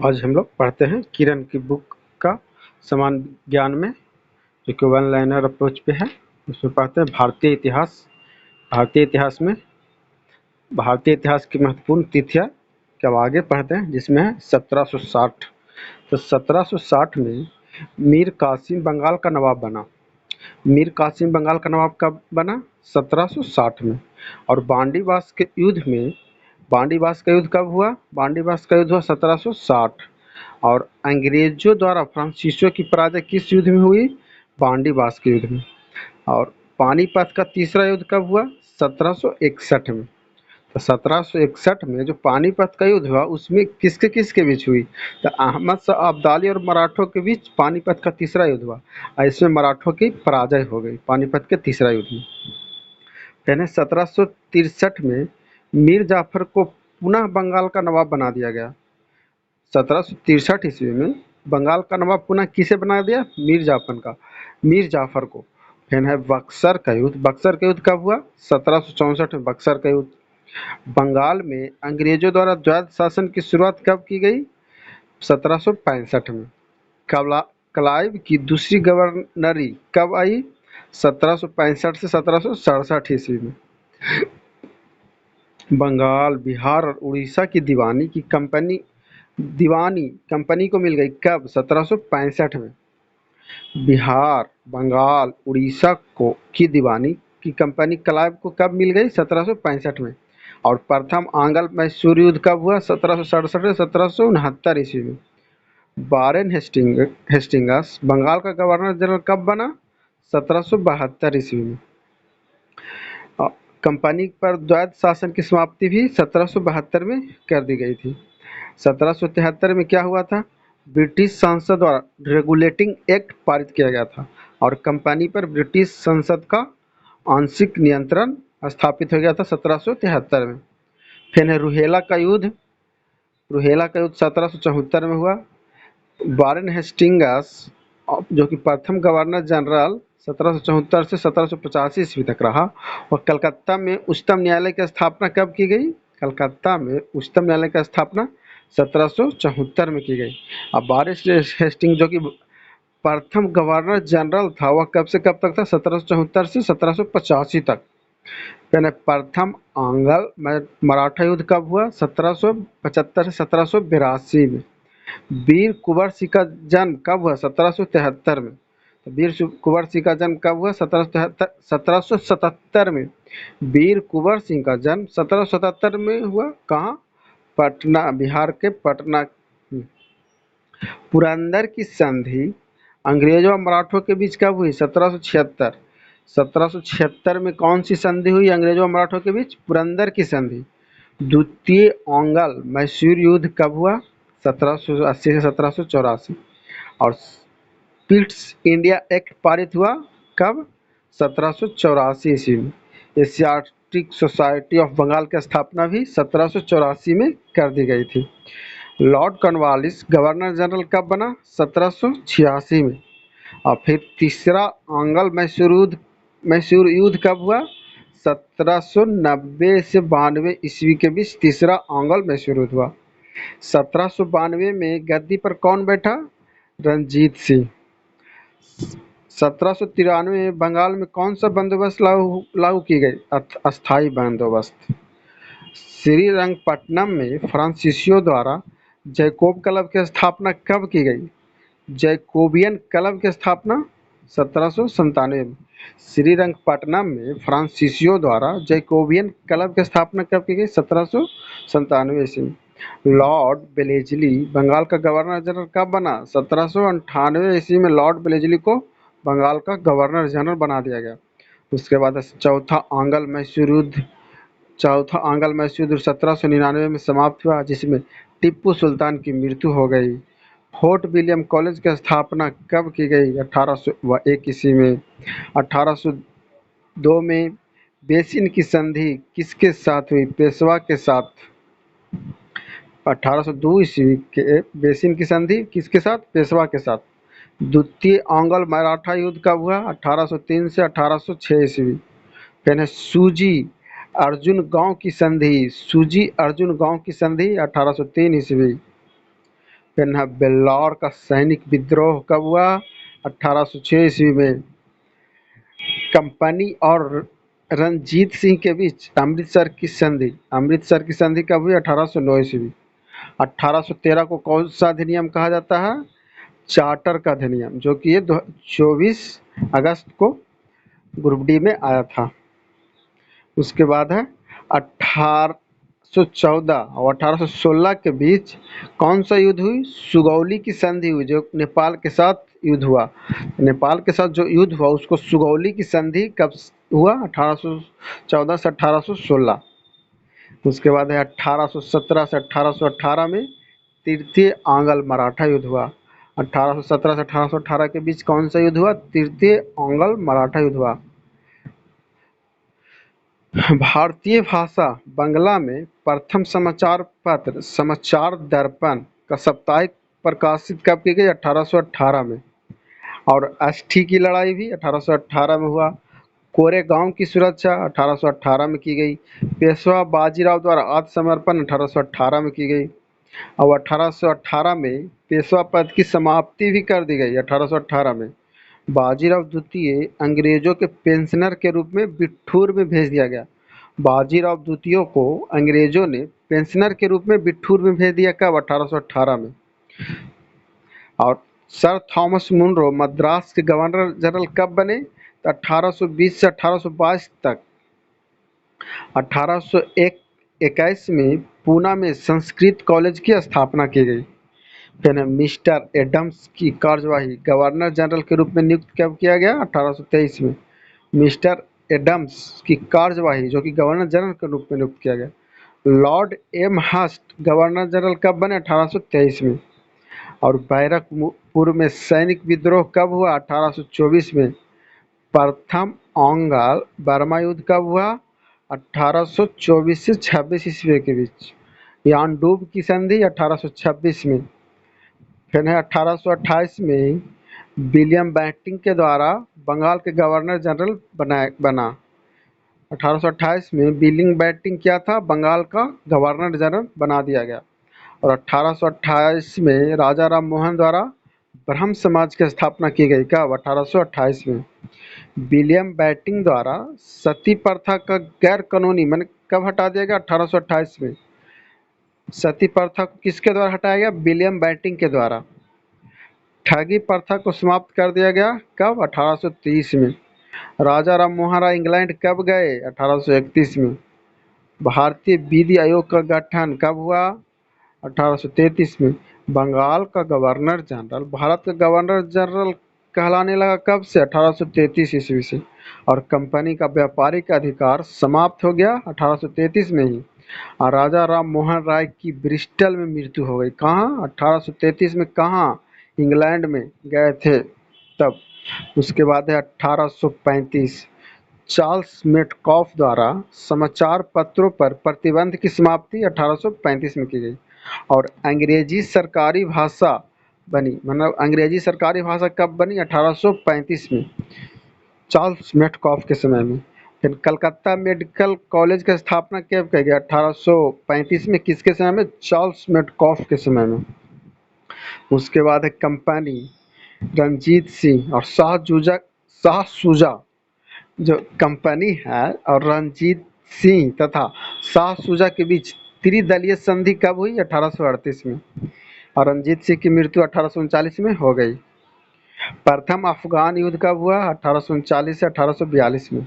आज हम लोग पढ़ते हैं किरण की बुक का समान ज्ञान में, जो कि वन लाइनर अप्रोच पे है। उसमें पढ़ते हैं भारतीय इतिहास। भारतीय इतिहास की महत्वपूर्ण तिथियां के अब आगे पढ़ते हैं, जिसमें है 1760। तो 1760 में मीर कासिम बंगाल का नवाब बना। मीर कासिम बंगाल का नवाब कब बना? 1760 में। और बांडीवास का युद्ध कब हुआ? बांडीवास का युद्ध हुआ 1760। और अंग्रेजों द्वारा फ्रांसीसियों की पराजय किस युद्ध में हुई? बांडीवास के युद्ध में। और पानीपत का तीसरा युद्ध कब हुआ? 1761 में। तो 1761 में जो पानीपत का युद्ध हुआ, उसमें किसके किसके बीच हुई? तो अहमद शाह अब्दाली और मराठों के बीच पानीपत का तीसरा युद्ध हुआ, और इसमें मराठों की पराजय हो गई पानीपत के तीसरा युद्ध में। यानी 1763 में मीर जाफर को पुनः बंगाल का नवाब बना दिया गया। 1763 ईस्वी में बंगाल का नवाब पुनः किसे बना दिया? मीर जाफर को। फिर है बक्सर का युद्ध। बक्सर का युद्ध कब हुआ? 1764 में बक्सर का युद्ध। बंगाल में अंग्रेजों द्वारा द्वैध शासन की शुरुआत कब की गई? 1765 में। क्लाइव की दूसरी गवर्नरी कब आई? 1765 से 1767 ईस्वी में। बंगाल, बिहार और उड़ीसा की दीवानी कंपनी को मिल गई कब? 1765 में। बिहार, बंगाल, उड़ीसा को की दीवानी की कंपनी क्लाइव को कब मिल गई? 1765 में। और प्रथम आंग्ल मैसूर युद्ध कब हुआ? 1767 से 1769 ईस्वी में। वारेन हेस्टिंगस बंगाल का गवर्नर जनरल कब बना? 1772 ईस्वी में। कंपनी पर द्वैध शासन की समाप्ति भी 1772 में कर दी गई थी। 1773 में क्या हुआ था? ब्रिटिश संसद द्वारा रेगुलेटिंग एक्ट पारित किया गया था, और कंपनी पर ब्रिटिश संसद का आंशिक नियंत्रण स्थापित हो गया था 1773 में। फिर है रुहेला का युद्ध। 1774 में हुआ। वारेन हेस्टिंगस, जो कि प्रथम गवर्नर जनरल 1774 से 1785 ईस्वी तक रहा। और कलकत्ता में उच्चतम न्यायालय की स्थापना कब की गई? कलकत्ता में उच्चतम न्यायालय की स्थापना 1774 में की गई। अब वारेन हेस्टिंग, जो कि प्रथम गवर्नर जनरल था, वह कब से कब तक था? 1774 से 1785 तक। फिर प्रथम आंग्ल मराठा युद्ध कब हुआ? 1775 से 1782 में। वीर कुंवर सिंह का जन्म कब हुआ? 1773 में। तो वीर कुंवर सिंह का जन्म कब हुआ? 1777 में। वीर कुंवर सिंह का जन्म 1777 में हुआ। कहाँ? पटना, बिहार के पटना में। पुरंदर की संधि अंग्रेजों और मराठों के बीच कब हुई? 1776। 1776 में कौन सी संधि हुई अंग्रेजों और मराठों के बीच? पुरंदर की संधि। द्वितीय आंग्ल मैसूर युद्ध कब हुआ? 1780 से 1784। और पिट्स इंडिया एक्ट पारित हुआ कब? 1784 ईस्वी में। एशियाटिक सोसाइटी ऑफ बंगाल की स्थापना भी 1784 में कर दी गई थी। लॉर्ड कॉर्नवालिस गवर्नर जनरल कब बना? 1786 में। और फिर तीसरा आंग्ल मैसूर युद्ध कब हुआ? 1790 से 92 ईस्वी के बीच तीसरा आंग्ल मैसूर युद्ध हुआ। 1792 में गद्दी पर कौन बैठा? रणजीत सिंह। 1793 में बंगाल में कौन सा बंदोबस्त लागू की गई? अस्थाई बंदोबस्त। श्रीरंगपट्टनम में फ्रांसीसियों द्वारा जैकोब क्लब की स्थापना कब की गई? जैकोबियन क्लब की स्थापना 1797 में। श्रीरंगपट्टनम में फ्रांसीसियों द्वारा जैकोबियन क्लब की स्थापना कब की गई? 1797 ईस्वी में। लॉर्ड वेलेस्ली बंगाल का गवर्नर जनरल कब बना? 1798 ईस्वी में लॉर्ड वेलेस्ली को बंगाल का गवर्नर जनरल बना दिया गया। उसके बाद चौथा आंग्ल मैसूर युद्ध 1799 में समाप्त हुआ, जिसमें टीपू सुल्तान की मृत्यु हो गई। फोर्ट विलियम कॉलेज की स्थापना कब की गई? 1801 ईस्वी में। 1802 में बेसिन की संधि किसके साथ हुई? पेशवा के साथ। 1802 ईस्वी के बेसिन की संधि किसके साथ? पेशवा के साथ। द्वितीय आंग्ल मराठा युद्ध कब हुआ? 1803 से 1806 ईस्वी। फिर है सूजी अर्जुन गांव की संधि 1803 ईस्वी। फिर है बेल्लौर का सैनिक विद्रोह कब हुआ? 1806 ईस्वी में। कंपनी और रणजीत सिंह के बीच अमृतसर की संधि कब हुई? 1809 ईस्वी। 1813 को कौन सा अधिनियम कहा जाता है? चार्टर का अधिनियम, जो कि ये 24 अगस्त को ग्रुप डी में आया था। उसके बाद है 1814 और 1816 के बीच कौन सा युद्ध हुई? सुगौली की संधि हुई, जो नेपाल के साथ युद्ध हुआ। नेपाल के साथ जो युद्ध हुआ उसको सुगौली की संधि कब हुआ? 1814 से 1816। उसके बाद है 1817 से 1818 में तृतीय आंग्ल मराठा युद्ध हुआ। 1817 से 1818 के बीच कौन सा युद्ध हुआ? तृतीय आंग्ल मराठा युद्ध हुआ। भारतीय भाषा बांग्ला में प्रथम समाचार पत्र समाचार दर्पण का साप्ताहिक प्रकाशित कब की गई? 1818 में। और अष्टी की लड़ाई भी 1818 में हुआ। कोरेगांव की सुरक्षा 1818 में की गई। पेशवा बाजीराव द्वारा आत्मसमर्पण 1818 में की गई। और 1818 में पेशवा पद की समाप्ति भी कर दी गई। 1818 में बाजीराव द्वितीय अंग्रेजों के पेंशनर के रूप में बिठूर में भेज दिया गया। बाजीराव द्वितीय को अंग्रेजों ने पेंशनर के रूप में बिठूर में भेज दिया कब? 1818 में। और सर थॉमस मुनरो मद्रास के गवर्नर जनरल कब बने? तो 1820 से 1822 तक। 1821 में पूना में संस्कृत कॉलेज की स्थापना की गई। फिर मिस्टर एडम्स की कार्यवाही गवर्नर जनरल के रूप में नियुक्त कब किया गया? 1823 में। मिस्टर एडम्स की कार्यवाही जो कि गवर्नर जनरल के रूप में नियुक्त किया गया। लॉर्ड एम हस्ट गवर्नर जनरल कब बने? 1823 में। और बैरकपुर में सैनिक विद्रोह कब हुआ? 1824 में। प्रथम ओंगल बर्मा युद्ध कब हुआ? 1824 से 26 ईस्वी के बीच। यानडूब की संधि 1826 में। फिर है 1828 में विलियम बेंटिंक के द्वारा बंगाल के गवर्नर जनरल बना। 1828 में विलियम बेंटिंक क्या था? बंगाल का गवर्नर जनरल बना दिया गया। और 1828 में राजा राम मोहन द्वारा ब्रह्म समाज की स्थापना की गई। कब? 1828 में। विलियम बेंटिंक द्वारा सती प्रथा का गैर कानूनी मैंने कब हटा दिया गया? 1828 में। सती प्रथा को किसके द्वारा हटाया गया? विलियम बेंटिंक के द्वारा। ठगी प्रथा को समाप्त कर दिया गया कब? 1830 में। राजा राम मोहन राय इंग्लैंड कब गए? 1831 में। भारतीय विधि आयोग का गठन कब हुआ? 1833 में। बंगाल का गवर्नर जनरल भारत का गवर्नर जनरल कहलाने लगा कब से? 1833 ईस्वी से। और कंपनी का व्यापारिक अधिकार समाप्त हो गया 1833 में ही। और राजा राम मोहन राय की ब्रिस्टल में मृत्यु हो गई। कहाँ? 1833 में। कहाँ? इंग्लैंड में गए थे तब। उसके बाद है 1835 चार्ल्स मेटकॉफ द्वारा समाचार पत्रों पर प्रतिबंध की समाप्ति 1835 में की गई। और अंग्रेजी सरकारी भाषा बनी, मतलब अंग्रेजी सरकारी भाषा कब बनी? 1835 में, चार्ल्स मेटकॉफ के समय में। फिर कलकत्ता मेडिकल कॉलेज की स्थापना कब की गई? 1835 में। किसके समय में? चार्ल्स मेटकॉफ के समय में। उसके बाद है कंपनी, रंजीत सिंह और शाह शुजा जो कंपनी है और रणजीत सिंह तथा शाह शुजा के बीच त्रिदलीय संधि कब हुई? 1838 में। और रंजीत सिंह की मृत्यु 1839 में हो गई। प्रथम अफगान युद्ध कब हुआ? 1839 से 1842 में।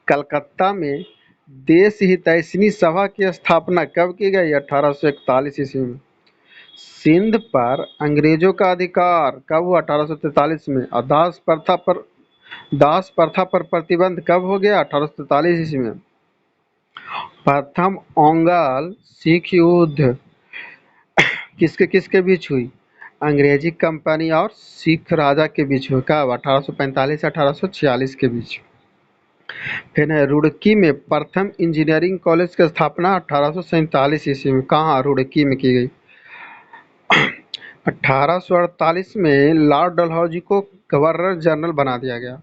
कलकत्ता में देश हितैषणी सभा की स्थापना कब की गई? 1841 ईस्वी में। सिंध पर अंग्रेजों का अधिकार कब हुआ? 1843 में। और दास प्रथा पर प्रतिबंध कब हो गया? 1843 ईस्वी में। प्रथम ओंगल सिख युद्ध किसके किसके बीच हुई? अंग्रेजी कंपनी और सिख राजा के बीच हुई। कब? 1845 से 1846 के बीच। फिर है रुड़की में प्रथम इंजीनियरिंग कॉलेज की स्थापना 1847 ईस्वी में। कहाँ? रुड़की में की गई। 1848 में लॉर्ड डलहौजी को गवर्नर जनरल बना दिया गया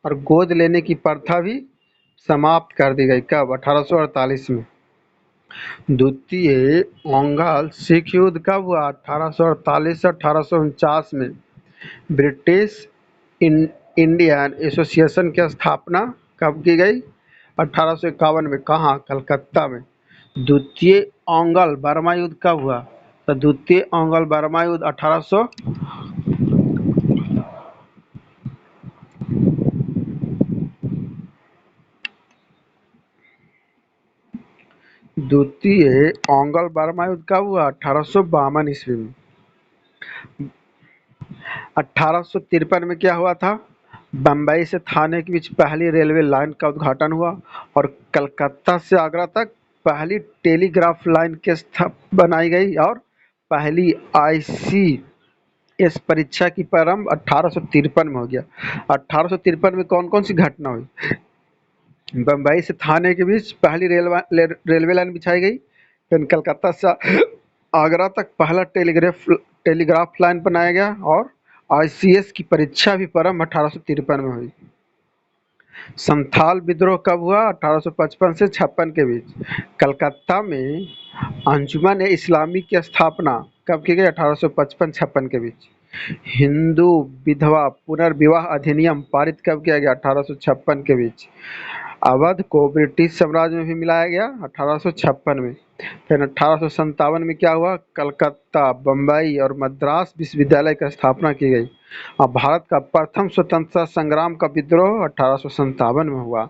और गोद लेने की प्रथा भी समाप्त कर दी गई। कब? 1848 में। द्वितीय ओंगल सिख युद्ध कब हुआ? 1848 से 1849 में। ब्रिटिश इंडियन एसोसिएशन की स्थापना कब की गई? 1851 में। कहाँ? कलकत्ता में। द्वितीय ओंगल बर्मा युद्ध कब हुआ? तो द्वितीय ओंगल बर्मा युद्ध 1800 द्वितीय ओंगल बर्मा युद्ध कब हुआ? 1852 ईस्वी में। 1853 में क्या हुआ था? बम्बई से थाने के बीच पहली रेलवे लाइन का उद्घाटन हुआ और कलकत्ता से आगरा तक पहली टेलीग्राफ लाइन के बनाई गई और पहली आईसीएस परीक्षा की प्रारंभ 1853 में हो गया। 1853 में कौन कौन सी घटना हुई? बम्बई से थाने के बीच पहली रेलवे लाइन बिछाई गई। फिर कलकत्ता से आगरा तक पहला टेलीग्राफ लाइन बनाया गया और आईसीएस की परीक्षा भी प्रारंभ 1853 में हुई। संथाल विद्रोह कब हुआ? 1855 से 56 के बीच। कलकत्ता में अंजुमन ए इस्लामी की स्थापना कब की गई? 1855-56 के बीच। हिंदू विधवा पुनर्विवाह अधिनियम पारित कब किया गया? 1856 के बीच। अवध को ब्रिटिश साम्राज्य में भी मिलाया गया 1856 में। फिर 1857 में क्या हुआ? कलकत्ता, बम्बई और मद्रास विश्वविद्यालय की स्थापना की गई। अब भारत का प्रथम स्वतंत्रता संग्राम का विद्रोह 1857 में हुआ।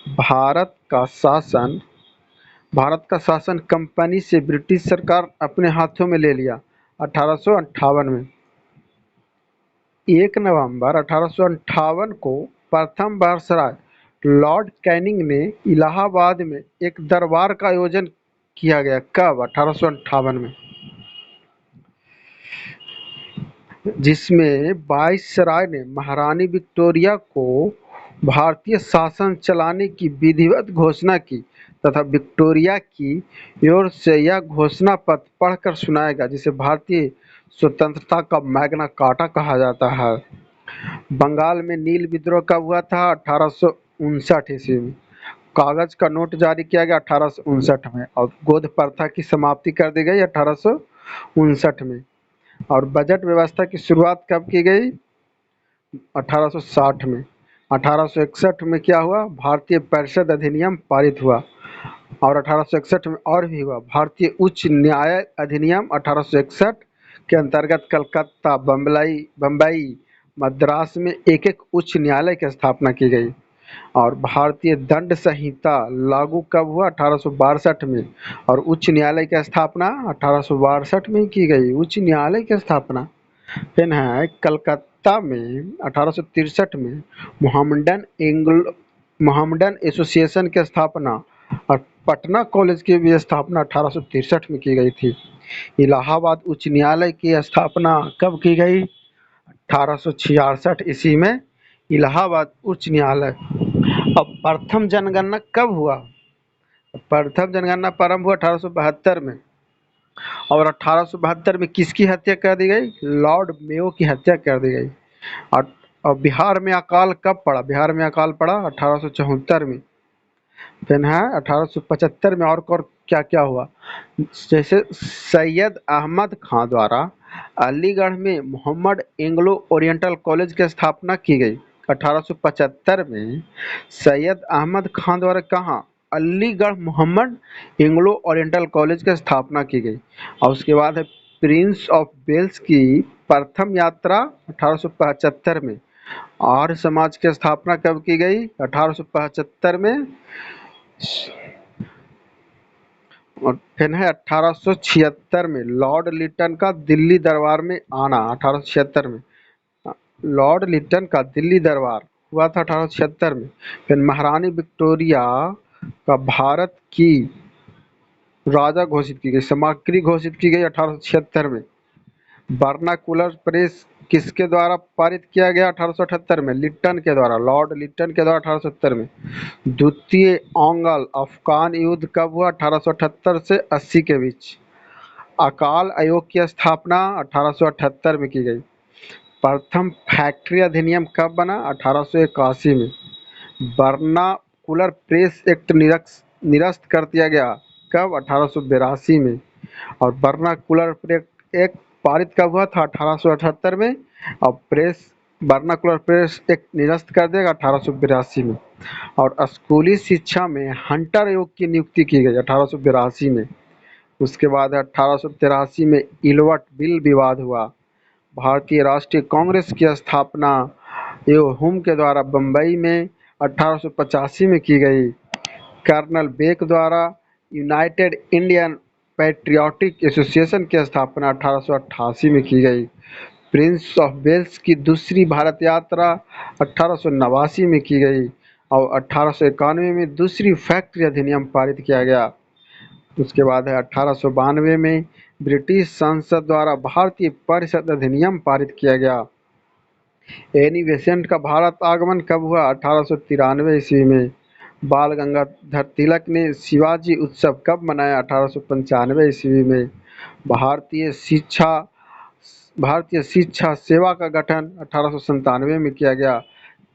भारत का शासन भारत का शासन कंपनी से ब्रिटिश सरकार अपने हाथों में ले लिया 1858 में। 1 नवंबर 1858 को प्रथम वायसराय लॉर्ड कैनिंग ने इलाहाबाद में एक दरबार का आयोजन किया गया। कब? 1858 में। जिसमें वायसराय ने महारानी विक्टोरिया को भारतीय शासन चलाने की विधिवत घोषणा की तथा विक्टोरिया की ओर से यह घोषणा पत्र पढ़कर सुनाया गया, जिसे भारतीय स्वतंत्रता का मैग्ना कार्टा कहा जाता है। बंगाल में नील विद्रोह कब हुआ था? 1859 ईस्वी में। कागज का नोट जारी किया गया 1859 में और गोद प्रथा की समाप्ति कर दी गई 1859 में। और बजट व्यवस्था की शुरुआत कब की गई? 1860 में। 1861 में क्या हुआ? भारतीय परिषद अधिनियम पारित हुआ और 1861 में और भी हुआ भारतीय उच्च न्याय अधिनियम 1861 के अंतर्गत कलकत्ता, बम्बई, मद्रास में एक एक उच्च न्यायालय की स्थापना की गई। और भारतीय दंड संहिता लागू कब हुआ? 1862 में। और उच्च न्यायालय की स्थापना 1862 में की गई। उच्च न्यायालय की स्थापना। फिर है कलकत्ता में 1863 में मोहम्मडन एसोसिएशन की स्थापना और पटना कॉलेज की भी स्थापना 1863 में की गई थी। इलाहाबाद उच्च न्यायालय की स्थापना कब की गई? 1866 ईस्वी में इलाहाबाद उच्च न्यायालय। अब प्रथम जनगणना कब हुआ? प्रथम जनगणना प्रारंभ हुआ 1872 में। और 1872 में किसकी हत्या कर दी गई? लॉर्ड मेयो की हत्या कर दी गई। और बिहार में अकाल कब पड़ा? बिहार में अकाल पड़ा 1874 में। फिर है 1875 में और क्या क्या हुआ? जैसे सैयद अहमद खां द्वारा अलीगढ़ में मोहम्मद एंग्लो ओरिएंटल कॉलेज की स्थापना की गई 1875 में। सैयद अहमद खां द्वारा कहाँ? Aligarh Mohammad Anglo oriental college की स्थापना की गई। और उसके बाद है प्रिंस ऑफ वेल्स की प्रथम यात्रा 1875 में। आर्य समाज की स्थापना कब की गई? 1875 में। और फिर है 1876 में लॉर्ड लिटन का दिल्ली दरबार में आना 1876 में। लॉर्ड लिटन का दिल्ली दरबार हुआ था 1876 में। फिर महारानी विक्टोरिया का भारत की राजा घोषित की गई, समाग्री घोषित की गई 1876 में। वर्नाकुलर प्रेस किसके द्वारा पारित किया गया? 1878 में लिट्टन के द्वारा, लॉर्ड लिट्टन के द्वारा 1870 में। द्वितीय ओंगल अफगान युद्ध कब हुआ? 1878 से 80 के बीच। अकाल आयोग की स्थापना 1878 में की गई। प्रथम फैक्ट्री अधिनियम कब बना? 1881 में। वर्नाकुलर प्रेस एक्ट निरस्त कर दिया गया कब? 1882 में। और वर्नाकुलर एक्ट पारित कब हुआ था? 1878 में। और प्रेस वर्नाकुलर प्रेस एक्ट निरस्त कर देगा 1882 में। और स्कूली शिक्षा में हंटर योग की नियुक्ति की गई 1882 में। उसके बाद 1883 में इलवट बिल विवाद हुआ। भारतीय राष्ट्रीय कांग्रेस की स्थापना हुम के द्वारा बम्बई में 1885 में की गई। कर्नल बेक द्वारा यूनाइटेड इंडियन पैट्रियोटिक एसोसिएशन की स्थापना 1888 में की गई। प्रिंस ऑफ वेल्स की दूसरी भारत यात्रा 1889 में की गई। और 1891 में दूसरी फैक्ट्री अधिनियम पारित किया गया। उसके बाद है 1892 में ब्रिटिश संसद द्वारा भारतीय परिषद अधिनियम पारित किया गया। एनी बेसेंट का भारत आगमन कब हुआ? 1893 ईस्वी में। बाल गंगाधर तिलक ने शिवाजी उत्सव कब मनाया? 1895 ईस्वी में। भारतीय शिक्षा भारतीय शिक्षा सेवा का गठन 1897 में किया गया।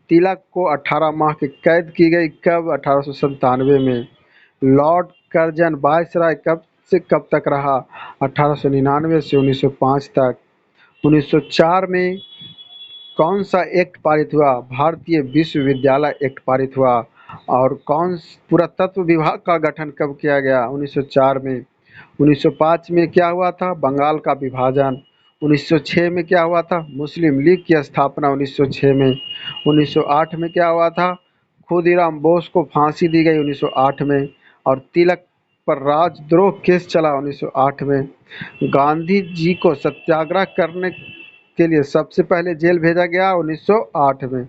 तिलक को 18 माह की कैद की गई कब? 1897 में। लॉर्ड कर्जन वायसराय कब से कब तक रहा? 1899 से 1905 तक। 1904 में कौन सा एक्ट पारित हुआ? भारतीय विश्वविद्यालय एक्ट पारित हुआ। और पुरातत्व विभाग का गठन कब किया गया? 1904 में। 1905 में क्या हुआ था? बंगाल का विभाजन। 1906 में क्या हुआ था? मुस्लिम लीग की स्थापना 1906 में। 1908 में क्या हुआ था? खुदीराम बोस को फांसी दी गई 1908 में। और तिलक पर राजद्रोह केस चला 1908 में। गांधी जी को सत्याग्रह करने के लिए सबसे पहले जेल भेजा गया 1908 में।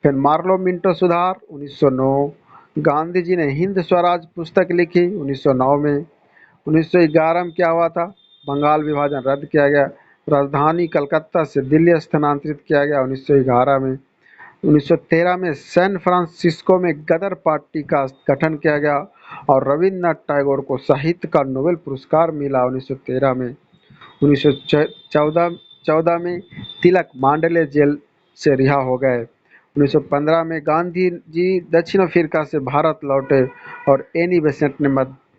फिर मार्लो मिंटो सुधार 1909। गांधी जी ने हिंद स्वराज पुस्तक लिखी 1909 में। 1911 में क्या हुआ था? बंगाल विभाजन रद्द किया गया। राजधानी कलकत्ता से दिल्ली स्थानांतरित किया गया 1911 में। 1913 में सैन फ्रांसिस्को में गदर पार्टी का गठन किया गया। और रविन्द्रनाथ टैगोर को साहित्य का नोबेल पुरस्कार मिला 1913 में। 1914 में तिलक मांडले जेल से रिहा हो गए। 1915 में गांधी जी दक्षिण अफ्रीका से भारत लौटे। और एनी बेसेंट ने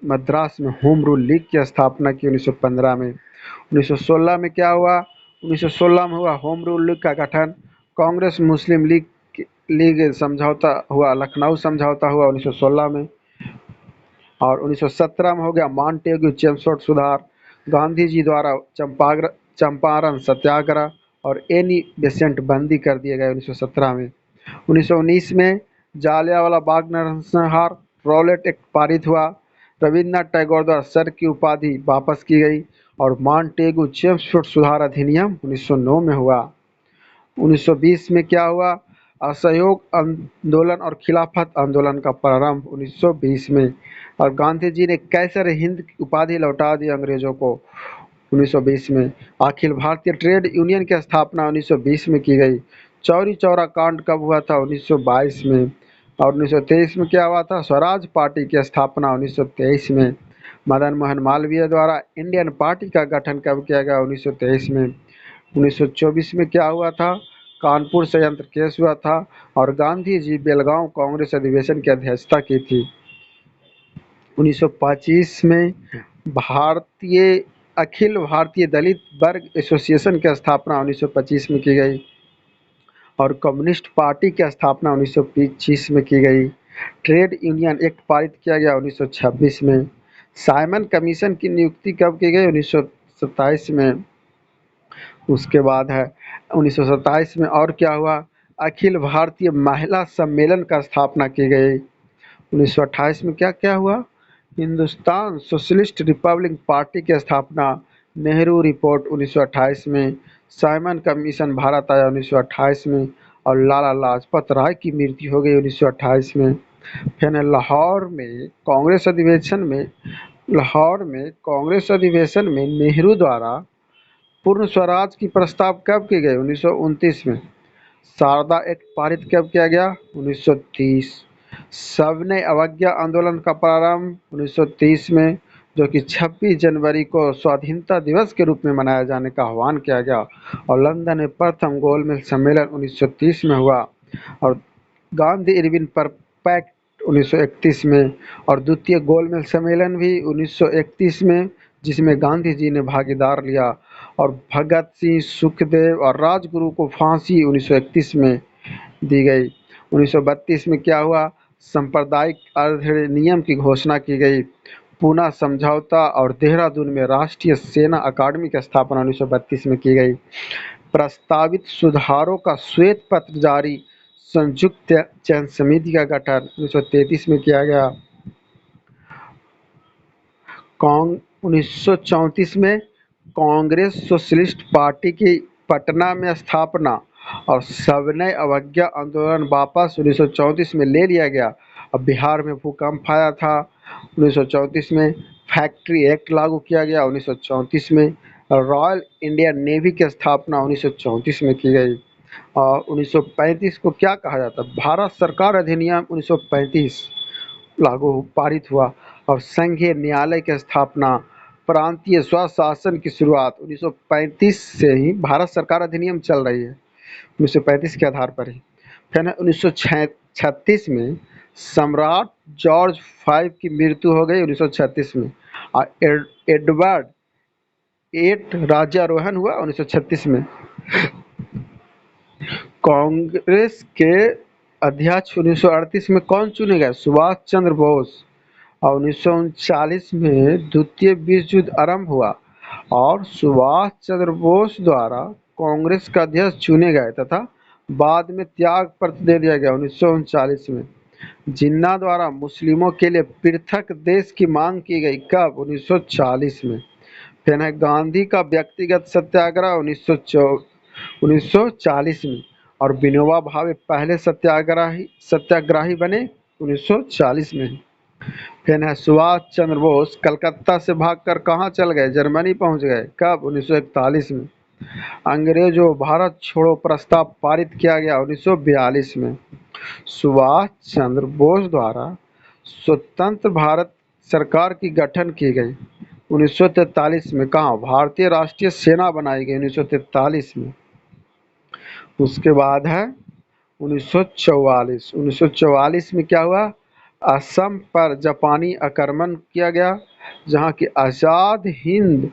मद्रास में होम रूल लीग की स्थापना की 1915 में। 1916 में क्या हुआ? 1916 में हुआ होम रूल लीग का गठन। कांग्रेस मुस्लिम लीग समझौता हुआ, लखनऊ समझौता हुआ 1916 में। और 1917 में हो गया मॉन्टेग्यू चेम्सफोर्ड सुधार। गांधी जी द्वारा चंपारण सत्याग्रह और एनी बेसेंट बंदी कर दिए गए 1917 में। 1919 में जालियांवाला बाग नरसंहार रॉलेट एक्ट पारित हुआ। रविन्द्रनाथ टैगोर द्वारा सर की उपाधि वापस की गई। और मॉन्टेग्यू चेम्सफोर्ड सुधार अधिनियम 1909 में हुआ। 1920 में क्या हुआ? असहयोग आंदोलन और खिलाफत आंदोलन का प्रारंभ 1920 में। और गांधी जी ने कैसर हिंद की उपाधि लौटा दी अंग्रेजों को 1920 में। अखिल भारतीय ट्रेड यूनियन की स्थापना 1920 में की गई। चौरी चौरा कांड कब हुआ था? 1922 में। और 1923 में क्या हुआ था? स्वराज पार्टी की स्थापना 1923 में। मदन मोहन मालवीय द्वारा इंडियन पार्टी का गठन कब किया गया? 1923 में। 1924 में क्या हुआ था? कानपुर संयंत्र केस हुआ था। और गांधी जी बेलगांव कांग्रेस अधिवेशन की अध्यक्षता की थी। 1925 में अखिल भारतीय दलित वर्ग एसोसिएशन की स्थापना 1925 में की गई। और कम्युनिस्ट पार्टी की स्थापना 1925 में की गई। ट्रेड यूनियन एक्ट पारित किया गया 1926 में। साइमन कमीशन की नियुक्ति कब की गई? 1927 में। उसके बाद है 1927 में और क्या हुआ? अखिल भारतीय महिला सम्मेलन का स्थापना की गई। 1928 में क्या क्या हुआ? हिंदुस्तान सोशलिस्ट रिपब्लिक पार्टी की स्थापना। नेहरू रिपोर्ट 1928 में। साइमन कमीशन भारत आया 1928 में। और लाला लाजपत राय की मृत्यु हो गई 1928 में। फिर लाहौर में कांग्रेस अधिवेशन में नेहरू द्वारा पूर्ण स्वराज की प्रस्ताव कब की गई? 1929 में। शारदा एक्ट पारित कब किया गया? 1930। सविनय अवज्ञा आंदोलन का प्रारंभ 1930 में, जो कि 26 जनवरी को स्वाधीनता दिवस के रूप में मनाए जाने का आह्वान किया गया। और लंदन में प्रथम गोलमेज सम्मेलन 1930 में हुआ। और गांधी इरविन पर पैक्ट 1931 में, और द्वितीय गोलमेज सम्मेलन भी 1931 में, जिसमें गांधी जी ने भागीदार लिया, और भगत सिंह, सुखदेव और राजगुरु को फांसी 1931 में दी गई। 1932 में क्या हुआ? सांप्रदायिक अधिनियम की घोषणा की गई। पूना समझौता और देहरादून में राष्ट्रीय सेना अकादमी की स्थापना 1932 में की गई। प्रस्तावित सुधारों का श्वेत पत्र जारी, संयुक्त चयन समिति का गठन 1933 में किया गया। 1934 में कांग्रेस सोशलिस्ट पार्टी की पटना में स्थापना और सविनय अवज्ञा आंदोलन वापस 1934 में ले लिया गया। अब बिहार में भूकंप आया था 1934 में। फैक्ट्री एक्ट लागू किया गया 1934 में। रॉयल इंडियन नेवी की स्थापना 1934 में की गई। और 1935 को क्या कहा जाता है? भारत सरकार अधिनियम 1935 लागू पारित हुआ, और संघीय न्यायालय की स्थापना, प्रांतीय स्वशासन की शुरुआत 1935 से ही भारत सरकार अधिनियम चल रही है, 1935 के आधार पर ही। फिर 1936 में सम्राट जॉर्ज V की मृत्यु हो गई 1936 में, और एडवर्ड VIII राज्यारोहण हुआ 1936 में। कांग्रेस के अध्यक्ष 1938 में कौन चुने गए? सुभाष चंद्र बोस। और 1939 में द्वितीय विश्व युद्ध आरंभ हुआ, और सुभाष चंद्र बोस द्वारा कांग्रेस का अध्यक्ष चुने गए तथा बाद में त्याग पत्र दे दिया गया 1939 में। जिन्ना द्वारा मुस्लिमों के लिए पृथक देश की मांग की गई, कब? 1940 में। फिर है गांधी का व्यक्तिगत सत्याग्रह 1940 में, और विनोबा भावे पहले सत्याग्रही बने 1940 में। फिर है सुभाष चंद्र बोस कलकत्ता से भागकर कहाँ चल गए? जर्मनी पहुंच गए, कब? 1941 में। अंग्रेजों भारत छोड़ो प्रस्ताव पारित किया गया 1942 में। सुभाष चंद्र बोस द्वारा स्वतंत्र भारत सरकार की गठन की गई 1943 में। कहाँ? भारतीय राष्ट्रीय सेना बनाई गई 1943 में। उसके बाद है 1944। 1944 में क्या हुआ? असम पर जापानी आक्रमण किया गया, जहाँ की आज़ाद हिंद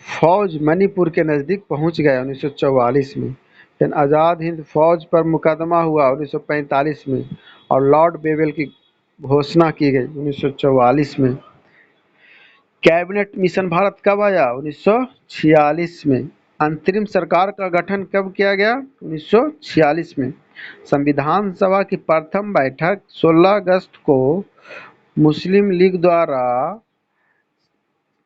फौज मणिपुर के नज़दीक पहुँच गया 1944 में। फिर आज़ाद हिंद फौज पर मुकदमा हुआ 1945 में, और लॉर्ड बेवेल की घोषणा की गई 1944 में। कैबिनेट मिशन भारत कब आया? 1946 में। अंतरिम सरकार का गठन कब किया गया? 1946 में। संविधान सभा की प्रथम बैठक 16 अगस्त को मुस्लिम लीग द्वारा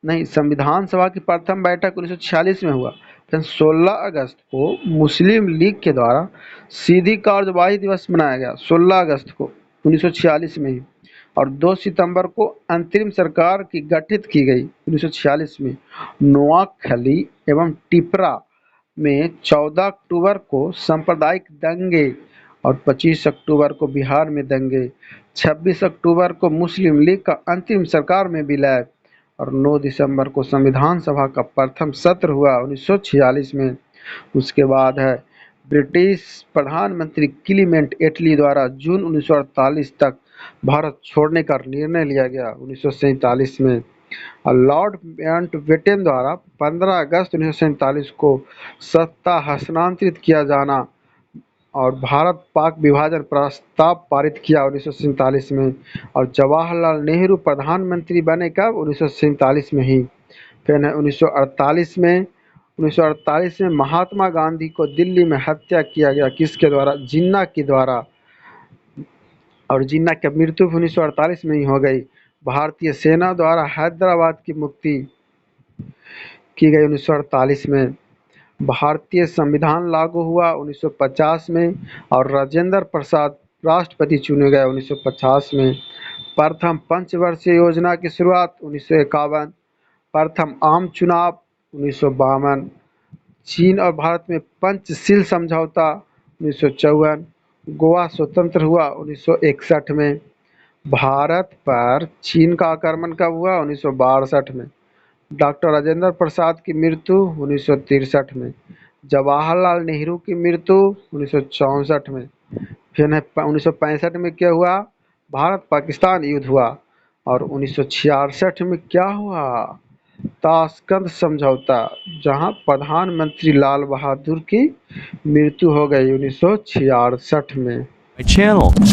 नहीं, संविधान सभा की प्रथम बैठक 1946 में हुआ। फिर 16 अगस्त को मुस्लिम लीग के द्वारा सीधी कार्यवाही दिवस मनाया गया 16 अगस्त को 1946 में ही। और 2 सितंबर को अंतरिम सरकार की गठित की गई 1946 में। नोआखली एवं टिपरा में 14 अक्टूबर को सांप्रदायिक दंगे, और 25 अक्टूबर को बिहार में दंगे। 26 अक्टूबर को मुस्लिम लीग का अंतरिम सरकार में विलय, और 9 दिसंबर को संविधान सभा का प्रथम सत्र हुआ 1946 में। उसके बाद है ब्रिटिश प्रधानमंत्री क्लीमेंट एटली द्वारा जून 1948 तक भारत छोड़ने का निर्णय लिया गया 1947 में। और लॉर्ड माउंटबेटन द्वारा 15 अगस्त 1947 को सत्ता हस्तांतरित किया जाना, और भारत पाक विभाजन प्रस्ताव पारित किया 1947 में। और जवाहरलाल नेहरू प्रधानमंत्री बने कब? 1947 में ही। फिर 1948 में महात्मा गांधी को दिल्ली में हत्या किया गया, किसके द्वारा? जिन्ना के द्वारा, और जिन्ना की मृत्यु 1948 में ही हो गई। भारतीय सेना द्वारा हैदराबाद की मुक्ति की गई 1948 में। भारतीय संविधान लागू हुआ 1950 में, और राजेंद्र प्रसाद राष्ट्रपति चुने गए 1950 में। प्रथम पंचवर्षीय योजना की शुरुआत 1951। प्रथम आम चुनाव 1952। चीन और भारत में पंचशील समझौता 1954। गोवा स्वतंत्र हुआ 1961 में। भारत पर चीन का आक्रमण कब हुआ? 1962 में। डॉक्टर राजेंद्र प्रसाद की मृत्यु 1963 में। जवाहरलाल नेहरू की मृत्यु 1964 में। फिर 1965 में क्या हुआ? भारत पाकिस्तान युद्ध हुआ। और 1966 में क्या हुआ? ताशकंद समझौता, जहां प्रधानमंत्री लाल बहादुर की मृत्यु हो गई 1966 में। My channel.